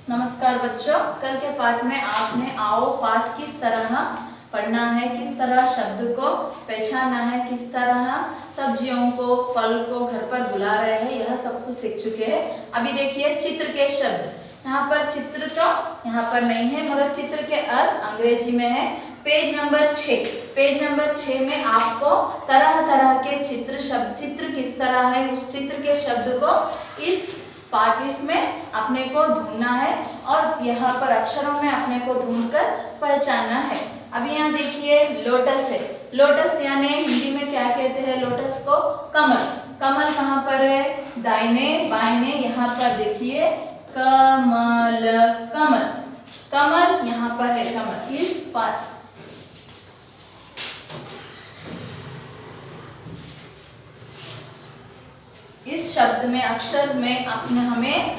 नमस्कार बच्चों, कल के पाठ में आपने आओ पाठ किस तरह पढ़ना है, किस तरह शब्द को पहचानना है, किस तरह सब्जियों को फल को घर पर बुला रहे हैं, यह सब कुछ सीख चुके हैं। अभी देखिए चित्र के शब्द, यहाँ पर चित्र तो यहाँ पर नहीं है मगर चित्र के अर्थ अंग्रेजी में है। पेज नंबर 6, पेज नंबर 6 में आपको तरह तरह के चित्र किस तरह है उस चित्र के शब्द को इस पार्ट में अपने को ढूंढना है और यहाँ पर अक्षरों में अपने को ढूंढकर पहचानना है। अभी यहाँ देखिए लोटस है, लोटस यानी हिंदी में क्या कहते हैं लोटस को? कमल। कमल कहाँ पर है? दाहिने बाइने, यहाँ पर देखिए कमल, कमल, कमल यहाँ पर है कमल। इस शब्द में अक्षर में अपने हमें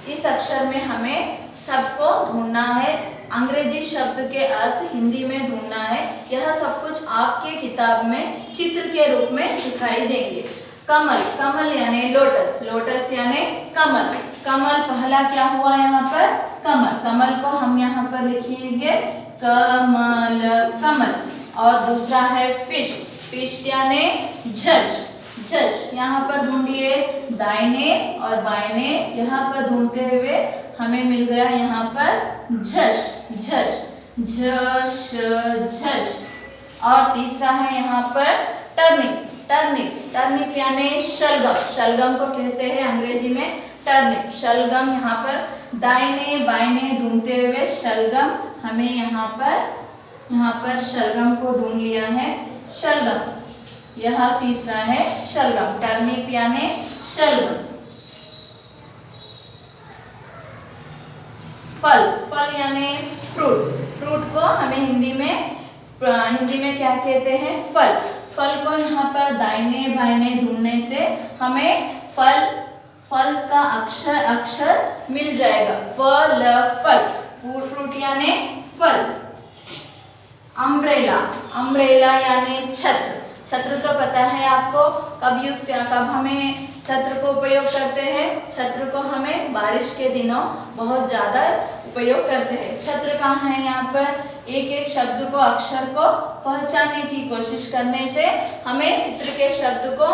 इस अक्षर में हमें सबको ढूंढना है, अंग्रेजी शब्द के अर्थ हिंदी में ढूंढना है। यह सब कुछ आपके किताब में चित्र के रूप में दिखाई देंगे। कमल, कमल यानी लोटस, लोटस यानी कमल। कमल पहला क्या हुआ यहाँ पर? कमल। कमल को हम यहाँ पर लिखेंगे कमल, कमल। और दूसरा है फिश, फिश यानी झष, झष। यहाँ पर ढूंढिए दाहिने और बाइने, यहाँ पर ढूंढते हुए हमें मिल गया यहाँ पर झष, झष, झष, झष। और तीसरा है यहाँ पर टर्निप, टर्निप, टर्निप यानी शलगम, शलगम को कहते हैं अंग्रेजी में टर्निप, शलगम। यहाँ पर दाहिने बाइने ढूंढते हुए शलगम, हमें यहाँ पर शलगम को ढूंढ लिया है, शलगम। यह तीसरा है शलगम, टर्निप यानी शलगम। फल, फल यानी फ्रूट, फ्रूट को हमें हिंदी में क्या कहते हैं? फल। फल को यहाँ पर दाहिने बाइने ढूंढने से हमें फल का अक्षर मिल जाएगा, फल, फल, फ्रूट यानी फल। अम्ब्रेला, अम्ब्रेला यानी छत्र, छत्र तो पता है आपको, कब हमें छत्र को उपयोग करते हैं? छत्र को हमें बारिश के दिनों बहुत ज्यादा उपयोग करते हैं। छत्र कहाँ है? यहाँ पर एक एक शब्द को अक्षर को पहचानने की कोशिश करने से हमें चित्र के शब्द को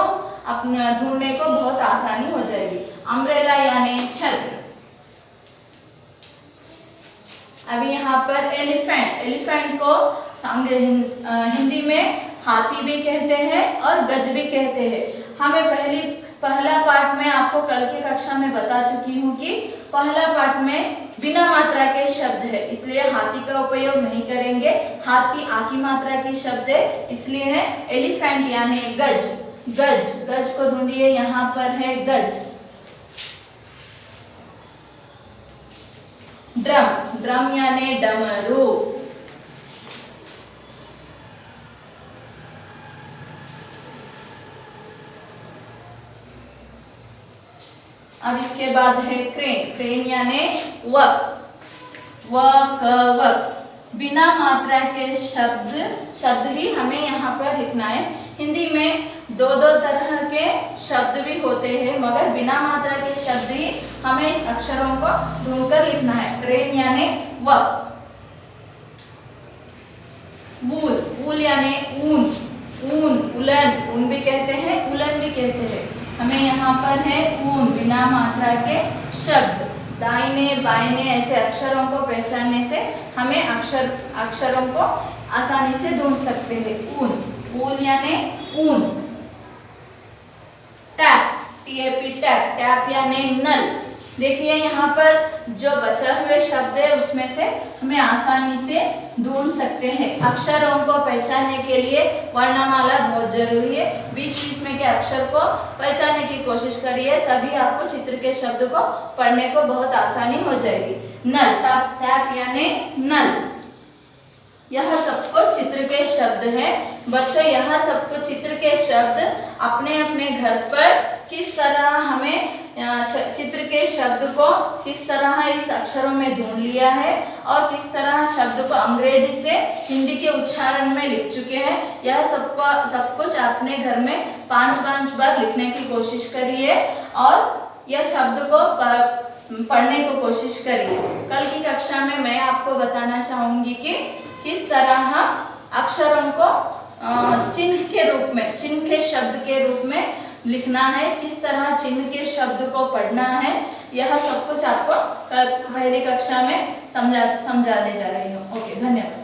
अपना ढूंढने को बहुत आसानी हो जाएगी। अम्ब्रेला यानी छत्र। अभी यहाँ पर एलिफेंट, एलिफेंट को हिंदी में हाथी भी कहते हैं और गज भी कहते हैं। हमें पहला पार्ट में आपको कल की कक्षा में बता चुकी हूँ कि पहला पार्ट में बिना मात्रा के शब्द है, इसलिए हाथी का उपयोग नहीं करेंगे। हाथी आ की मात्रा की शब्द है, इसलिए है एलिफेंट यानी गज, गज, गज को ढूंढिए, यहाँ पर है गज। ड्रम, ड्रम यानी डमरू। अब इसके बाद है क्रेन, क्रेन यानी वक, वक, वक। बिना मात्रा के शब्द ही हमें यहाँ पर लिखना है। हिंदी में दो तरह के शब्द भी होते हैं मगर बिना मात्रा के शब्द ही हमें इस अक्षरों को ढूंढकर लिखना है। क्रेन यानी वक। वूल, वूल यानी ऊन, ऊन, उलन, ऊन भी कहते हैं, उलन भी कहते हैं। हमें यहाँ पर है ऊन, बिना मात्रा के शब्द। दाहिने बाइने ऐसे अक्षरों को पहचानने से हमें अक्षरों को आसानी से ढूंढ सकते हैं। ऊन, ऊन यानी ऊन। टैप, TAP, टैप, टैप यानी नल। देखिए यहाँ पर जो बचा हुए शब्द है उसमें से हमें आसानी से ढूंढ सकते हैं। अक्षरों को पहचानने के लिए वर्णमाला बहुत जरूरी है, बीच बीच में के अक्षर को पहचानने की कोशिश करिए, तभी आपको चित्र के शब्द को पढ़ने को बहुत आसानी हो जाएगी। नल, टैप यानी नल। यह सबको चित्र के शब्द है। बच्चों यह सबको चित्र के शब्द अपने अपने घर पर किस तरह हमें चित्र के शब्द को किस तरह इस अक्षरों में ढूंढ लिया है और किस तरह शब्द को अंग्रेजी से हिंदी के उच्चारण में लिख चुके हैं, यह सब कुछ अपने घर में 5 बार लिखने की कोशिश करिए और यह शब्द को पढ़ने को कोशिश करिए। कल की कक्षा में मैं आपको बताना चाहूंगी कि किस तरह हम अक्षरों को चिन्ह के रूप में, चिन्ह के शब्द के रूप में लिखना है, किस तरह चिन्ह के शब्द को पढ़ना है, यह सब कुछ आपको पहली कक्षा में समझाने जा रही हूँ। ओके, धन्यवाद।